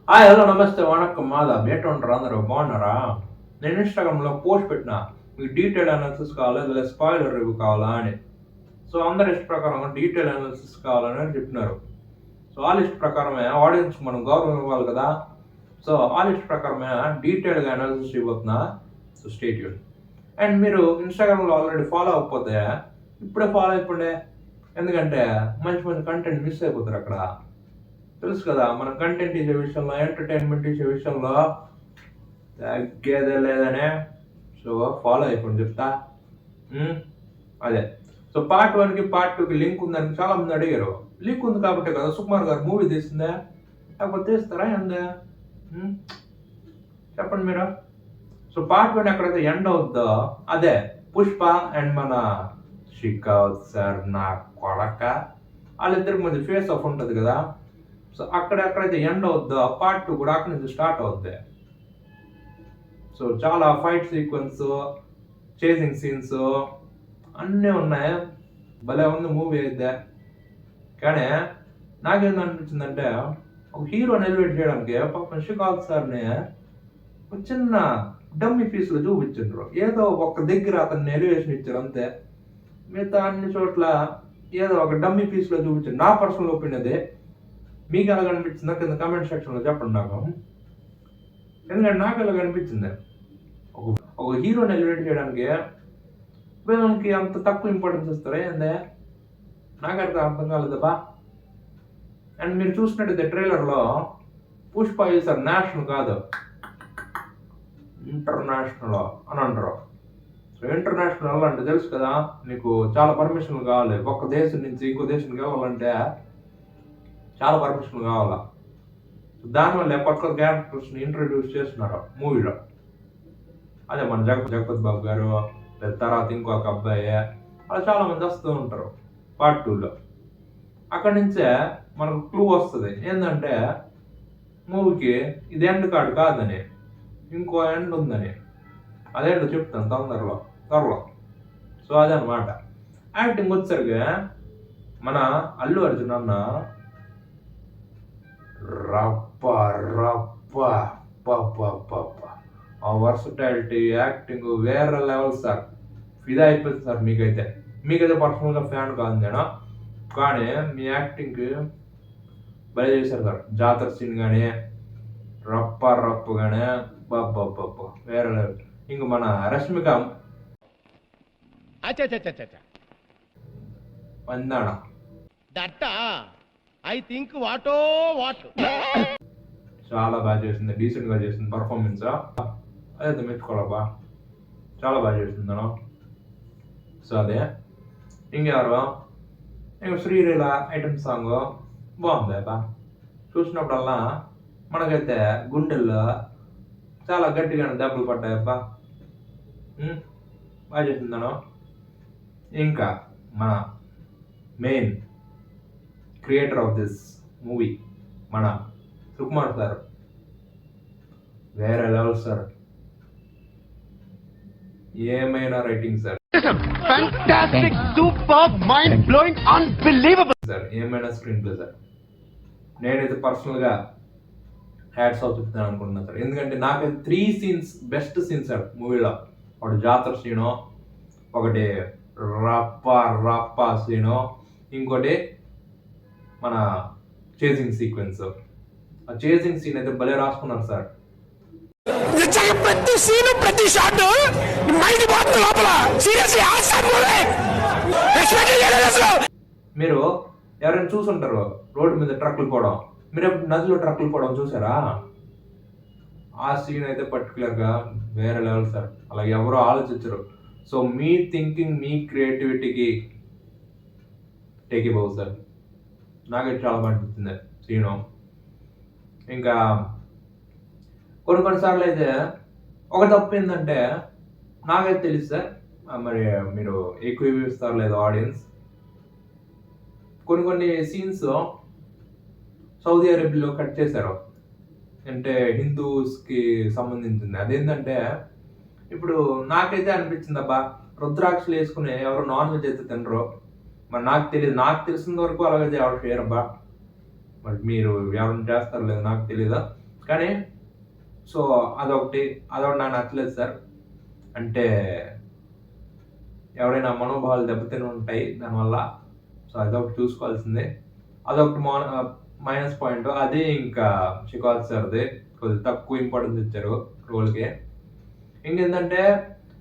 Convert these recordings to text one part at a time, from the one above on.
Hello నమస్తే వణకం మాదా బేటంటారు అందరూ బాగున్నారా? నేను ఇన్‌స్టాగ్రామ్‌లో పోస్ట్ పెట్టినా. మీకు డీటెయిల్ అనాలిసిస్ కావాలా? లేదా స్పాయిలర్ రివ్యూ కావాలా అని. సో, అందరి ఇష్ట ప్రకారం డీటెయిల్ అనాలిసిస్ కావాలని చెప్పినారు. సో, ఆ లిస్ట్ ప్రకారమే ఆడియన్స్‌కి మనం గౌరవం ఇవ్వాలి కదా! సో, ఆ లిస్ట్ ప్రకారమే డీటెయిల్‌గా అనాలిసిస్ ఇవ్వబోతున్నా. So, stay tune. అండ్ మీరు ఇన్‌స్టాగ్రామ్‌లో ఆల్రెడీ ఫాలో అవ్వకపోతే ఇప్పుడే ఫాలో అయిపోండి. ఎందుకంటే మంచి మంచి కంటెంట్ మిస్ అయిపోతారు అక్కడ. తెలుసు కదా, మనం కంటెంట్ ఇచ్చే విషయంలో, ఎంటర్టైన్మెంట్ ఇచ్చే విషయంలో తగ్గేదే లేదనే. సో ఫాలో అయిపోండి చెప్తా. అదే. సో పార్ట్ 1కి పార్ట్ 2కి లింక్ ఉందని చాలా మంది అడిగారు. లింక్ ఉంది కాబట్టి కదా సుకుమార్ గారు మూవీ తీసిందే, లేకపోతే తీస్తారా ఏందే? చెప్పండి మీరు. సో పార్ట్ 1 ఎక్కడైతే ఎండ్ అవుద్దో అదే పుష్ప అండ్ మన షికావ్ సార్ నా కొడక వాళ్ళిద్దరికి మధ్య ఫేస్ ఆఫ్ ఉంటుంది కదా. సో అక్కడ ఎక్కడైతే ఎండ్ అవుద్దో పార్ట్ 2 కూడా అక్కడి నుంచి స్టార్ట్ అవుద్ది. సో చాలా ఫైట్ సీక్వెన్స్, చేసింగ్ సీన్స్ అన్నీ ఉన్నాయి. భలే ఉంది మూవీ అయితే. కానీ నాకేమనిపించిందంటే ఒక హీరోని ఎలివేట్ చేయడానికి పాపం శ్రీకాంత్ సార్ని ఒక చిన్న డమ్మీ పీస్లో చూపించారు. ఏదో ఒక దగ్గర అతన్ని ఎలివేషన్ ఇచ్చారు అంతే. మిగతా అన్ని చోట్ల ఏదో ఒక డమ్మీ పీస్లో చూపించారు. నా పర్సనల్ ఒపీనియన్ అదే. మీకు ఎలా కనిపించిందో కింద కామెంట్ సెక్షన్లో చెప్పండి నాకు. ఎందుకంటే నాకు ఎలా కనిపించింది, ఒక హీరోని ఎలివేట్ చేయడానికి విలన్కి అంత తక్కువ ఇంపార్టెన్స్ ఇస్తారా ఏందే? నాకైతే అర్థం కాలేదబ్బా. అండ్ మీరు చూసినట్టయితే ట్రైలర్లో పుష్ప సార్ నేషనల్ కాదు ఇంటర్నేషనల్ అని అంటారు. సో ఇంటర్నేషనల్ అంటే తెలుసు కదా, నీకు చాలా పర్మిషన్లు కావాలి. ఒక దేశం నుంచి ఇంకో దేశానికి వెళ్ళాలంటే చాలా పర్మిషన్లు కావాలా. దానివల్ల కొత్త క్యారెక్టర్స్ని ఇంట్రడ్యూస్ చేస్తున్నారు మూవీలో. అదే మన జగపతి బాబు గారు, తర్వాత ఇంకొక అబ్బాయి, అలా చాలా మంది వస్తూ ఉంటారు పార్ట్ 2లో. అక్కడి నుంచే మనకు క్లూ వస్తుంది ఏంటంటే మూవీకి ఇది ఎండ్ కార్డ్ కాదని, ఇంకో ఎండ్ ఉందని. అదేంటో చెప్తాను త్వరలో. సో అదనమాట. యాక్టింగ్ వచ్చేసరికి మన అల్లు అర్జున్ అన్న రప్ప రప్ప పప్ప ఆ వర్సటాలిటీ, యాక్టింగ్ వేరే లెవెల్ సార్. ఫిదా అయిపోతుంది సార్. మీకైతే పర్సనల్గా ఫ్యాన్ కాదు నేను, కానీ మీ యాక్టింగ్కి భలే చేశారు సార్. జాతర సీన్ కానీ రప్ప కానీ బాబ్బ వేరే లెవెల్. ఇంక మన రష్మిక మందాణ ఐ థింక్ వాటో వాట్ చాలా బాగా చేసింది, డీసెంట్గా చేసింది పర్ఫార్మెన్స్. అదే మెచ్చుకోవాలబ్బా, చాలా బాగా చేసింది తను. సో అదే. ఇంకెవరు, ఇంక శ్రీలీల ఐటమ్ సాంగ్ బాగుంది అబ్బా. చూసినప్పుడల్లా మనకైతే గుండెల్లో చాలా గట్టిగా దెబ్బలు పడ్డాయి అబ్బా. బాగా చేసింది తను. ఇంకా మన main creator of this movie మన సుకుమార్ సార్ వేరే లెవెల్ సార్. ఏమైనా writing sir, fantastic super mind blowing unbelievable sir. ఏమైనా స్క్రీన్ ప్లే సార్. నేనైతే పర్సనల్గా హ్యాట్స్ ఆఫ్ చెప్తాను అనుకుంటున్నాను సార్. ఎందుకంటే నాకైతే 3 సీన్స్ బెస్ట్ సీన్స్ సార్ మూవీలో. ఒకటి జాతర సీను, ఒకటి రప్ప సీను, ఇంకోటి మన చేసింగ్ సీక్వెన్స్. ఆ చేసింగ్ సీన్ అయితే భలే రాసుకున్నారు సార్. ప్రతి సీన్ ప్రతి షాట్ మైండ్ పోతుంది లోపల. Seriously awesome movie. ఎక్స్పెక్ట్ చేయలేదు అసలు. మీరు ఎవరైనా చూసుంటారు రోడ్డు మీద ట్రక్కులు పోవడం, మీరు నదిలో ట్రక్కులు పోవడం చూసారా? ఆ సీన్ అయితే పర్టికులర్గా వేరే లెవెల్ సార్. అలా ఎవరో ఆలోచించరు. సో మీ థింకింగ్, మీ క్రియేటివిటీకి టేక్ ఇవ్వవు సార్. నాకైతే చాలా బాగా అనిపించింది సీను. ఇంకా కొన్నిసార్లు అయితే ఒక తప్పు ఏంటంటే నాకైతే తెలుసు సార్, మరి మీరు ఎక్కువ ఇస్తారు లేదు ఆడియన్స్. కొన్ని సీన్స్ సౌదీ అరేబియాలో కట్ చేశారు, అంటే హిందూస్కి సంబంధించింది. అదేంటంటే ఇప్పుడు నాకైతే అనిపించింది అబ్బా, రుద్రాక్షలు వేసుకుని ఎవరు నాన్ వెజ్ అయితే తినరు. మరి నాకు తెలియదు, నాకు తెలిసిన వరకు అలాగైతే ఎవరు చేయరబ్బా. మరి మీరు ఎవరైనా చేస్తారు లేదు నాకు తెలియదు. కానీ సో అదొకటి నాకు నచ్చలేదు సార్. అంటే ఎవరైనా మనోభావాలు దెబ్బతిని ఉంటాయి దానివల్ల. సో అదొకటి చూసుకోవాల్సిందే. అదొకటి మైనస్ పాయింట్. అదే ఇంకా షికావత్ సార్ది కొద్దిగా తక్కువ ఇంపార్టెన్స్ ఇచ్చారు రోల్కి. ఇంకేంటంటే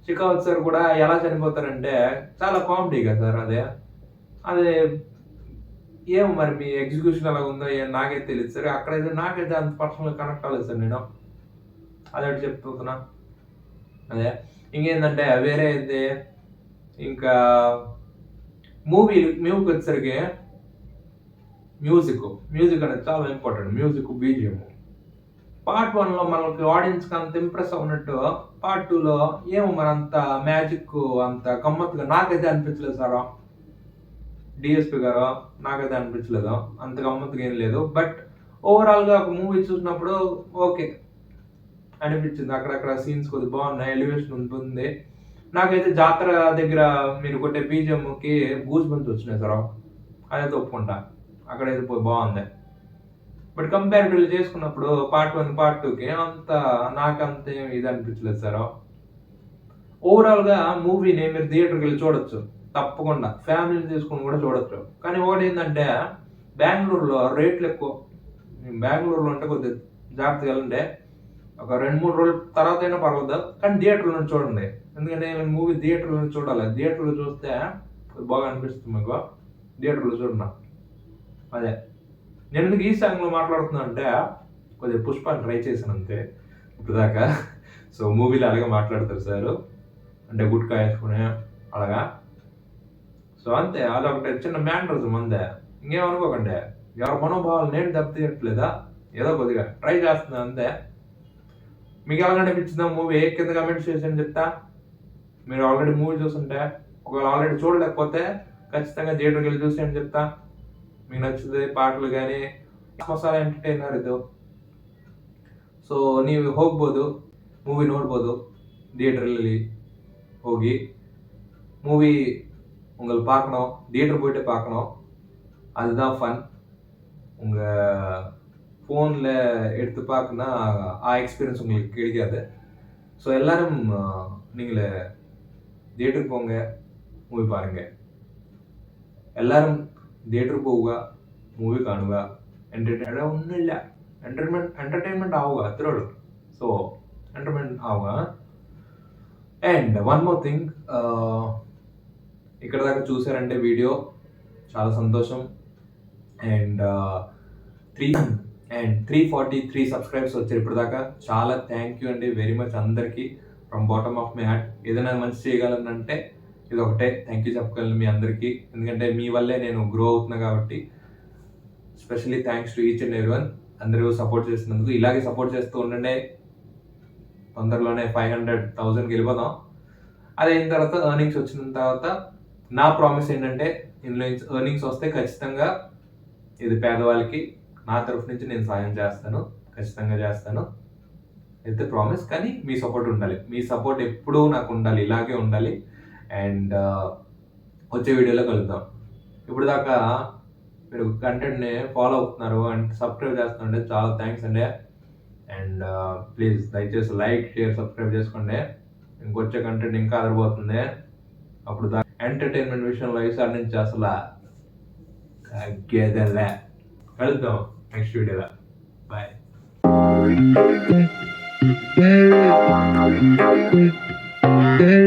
షికావత్ సార్ కూడా ఎలా చనిపోతారంటే చాలా కామెడీగా సార్ అదే ఏమో మరి మీ ఎగ్జిక్యూషన్ ఎలా ఉందో నాకైతే తెలియదు సార్. అక్కడైతే నాకైతే అంత పర్సనల్ కనెక్ట్ అవ్వలేదు సార్ నేను. అదొకటి చెప్తున్నా. అదే ఇంకేంటంటే వేరే అయితే ఇంకా మూవీకి వచ్చేసరికి మ్యూజిక్ అనేది చాలా ఇంపార్టెంట్. మ్యూజిక్ బీజిఎం పార్ట్ 1లో మనకి ఆడియన్స్కి అంత ఇంప్రెస్ అవునట్టు పార్ట్ 2లో ఏమో మరి అంత మ్యాజిక్ అంత గమ్మత్తుగా నాకైతే అనిపించలేదు సార్. డిఎస్పి గారు నాకైతే అనిపించలేదు అంత గమ్మత్తుగా ఏం లేదు. బట్ ఓవరాల్గా ఒక మూవీ చూసినప్పుడు ఓకే అనిపించింది. అక్కడక్కడ సీన్స్ కొద్దిగా బాగున్నాయి, ఎలివేషన్ ఉంటుంది. నాకైతే జాతర దగ్గర మీరు కొట్టే బీజిఎంకి గూస్ బంప్స్ వచ్చినాయి సార్. అదైతే ఒప్పుకుంటా, అక్కడైతే బాగుంది. బట్ కంపారిటివ్లీ చేసుకున్నప్పుడు పార్ట్ 1 పార్ట్ 2కి నాకంత ఇది అనిపించలేదు సార్. ఓవరాల్గా మూవీని మీరు థియేటర్కి వెళ్ళి చూడొచ్చు తప్పకుండా, ఫ్యామిలీని తీసుకుని కూడా చూడొచ్చు. కానీ ఒకటి ఏంటంటే బెంగళూరులో రేట్లు ఎక్కువ. బెంగళూరులో అంటే కొద్దిగా జాగ్రత్తగా వెళ్ళండి. ఒక 2-3 రోజుల తర్వాత అయినా పర్వద్దు, కానీ థియేటర్లో చూడండి. ఎందుకంటే నేను మూవీ థియేటర్లో చూడాలి. థియేటర్లో చూస్తే బాగా అనిపిస్తుంది మీకు. థియేటర్లో చూడండి. అదే నేను ఎందుకు ఈ సాంగ్లో మాట్లాడుతున్నా అంటే కొద్దిగా పుష్పాన్ని ట్రై చేశాను అంతే ఇప్పుడు దాకా. సో మూవీలో అలాగే మాట్లాడతారు సార్, అంటే గుట్కా వేసుకునే అలాగా. సో అంతే, అదొకటి చిన్న మ్యానరిజం అంతే. ఇంకేమనుకోకండి, ఎవరి మనోభావాలు నేను దెబ్బతీయట్లేదా, ఏదో కొద్దిగా ట్రై చేస్తున్నాను అంతే. మీకు ఎలా అనిపించిందా మూవీ కింద కమెంట్స్ చేసి చెప్తా. మీరు ఆల్రెడీ మూవీ చూస్తుంటే, ఒకవేళ ఆల్రెడీ చూడలేకపోతే ఖచ్చితంగా థియేటర్కి వెళ్ళి చూసి అని చెప్తా. మీకు నచ్చుతుంది ಪಾಟಲು కానీ ಮಸಾಲೆ ಎಂಟರ್ಟೈನರ್ ಇದು. ಸೊ ನೀವು ಹೋಗ್ಬೋದು, ಮೂವಿ ನೋಡ್ಬೋದು தியேட்டರಲ್ಲಿ ಹೋಗಿ. மூவி உங்களுக்கு பார்க்கணும், தியேட்டர் போயிட்டு பார்க்கணும், அதுதான் ஃபன். உங்கள் ஃபோனில் எடுத்து பார்க்கணுன்னா எக்ஸ்பீரியன்ஸ் உங்களுக்கு கிடைக்காது. ஸோ எல்லாரும் நீங்களே தியேட்டருக்கு போங்க, മൂവി பாருங்கள். എല്ലാവരും തിയേറ്ററിൽ പോവുക, മൂവി കാണുക, ഒന്നുമില്ല, ఎంటర్టైన్మెంట్ ആവുക, అത്രേ ఉള്ളൂ. సో ఎంటర్టైన్మెంట్ ఆవుగా. అండ్ వన్ మోర్ థింగ్, ఇక్కడ దాకా చూసారంటే వీడియో చాలా సంతోషం. అండ్ 343 సబ్స్క్రైబ్స్ వచ్చారు ఇప్పుడు దాకా. చాలా థ్యాంక్ యూ అండి, వెరీ మచ్ అందరికీ from bottom of my heart. ఏదైనా మంచి చేయగలనంటే ఇది ఒకటే థ్యాంక్ యూ చెప్పగలను మీ అందరికీ. ఎందుకంటే మీ వల్లే నేను గ్రో అవుతున్నా కాబట్టి. Specially thanks to each and everyone. అందరూ సపోర్ట్ చేసినందుకు ఇలాగే సపోర్ట్ చేస్తూ ఉండండి. తొందరలోనే 500,000కి వెళ్ళిపోదాం. అది అయిన తర్వాత ఎర్నింగ్స్ వచ్చిన తర్వాత నా ప్రామిస్ ఏంటంటే, ఇందులో ఎర్నింగ్స్ వస్తే ఖచ్చితంగా ఇది పేదవాళ్ళకి నా తరఫు నుంచి నేను సాయం చేస్తాను, ఖచ్చితంగా చేస్తాను అయితే ప్రామిస్. కానీ మీ సపోర్ట్ ఉండాలి, మీ సపోర్ట్ ఎప్పుడూ నాకు ఉండాలి, ఇలాగే ఉండాలి. అండ్ వచ్చే వీడియోలో కలుద్దాం. ఇప్పుడు దాకా మీరు కంటెంట్ని ఫాలో అవుతున్నారు అండ్ సబ్స్క్రైబ్ చేస్తుంటే చాలా థ్యాంక్స్ అండి. అండ్ ప్లీజ్ దయచేసి లైక్, షేర్, సబ్స్క్రైబ్ చేసుకోండి. ఇంకొచ్చే కంటెంట్ ఇంకా అదరబోతుంది. అప్పుడు ఎంటర్టైన్మెంట్ విషయంలో ఈసారి నుంచి అసలు తగ్గేదలే. కలుద్దాం నెక్స్ట్ వీడియోలో. బాయ్. Hey.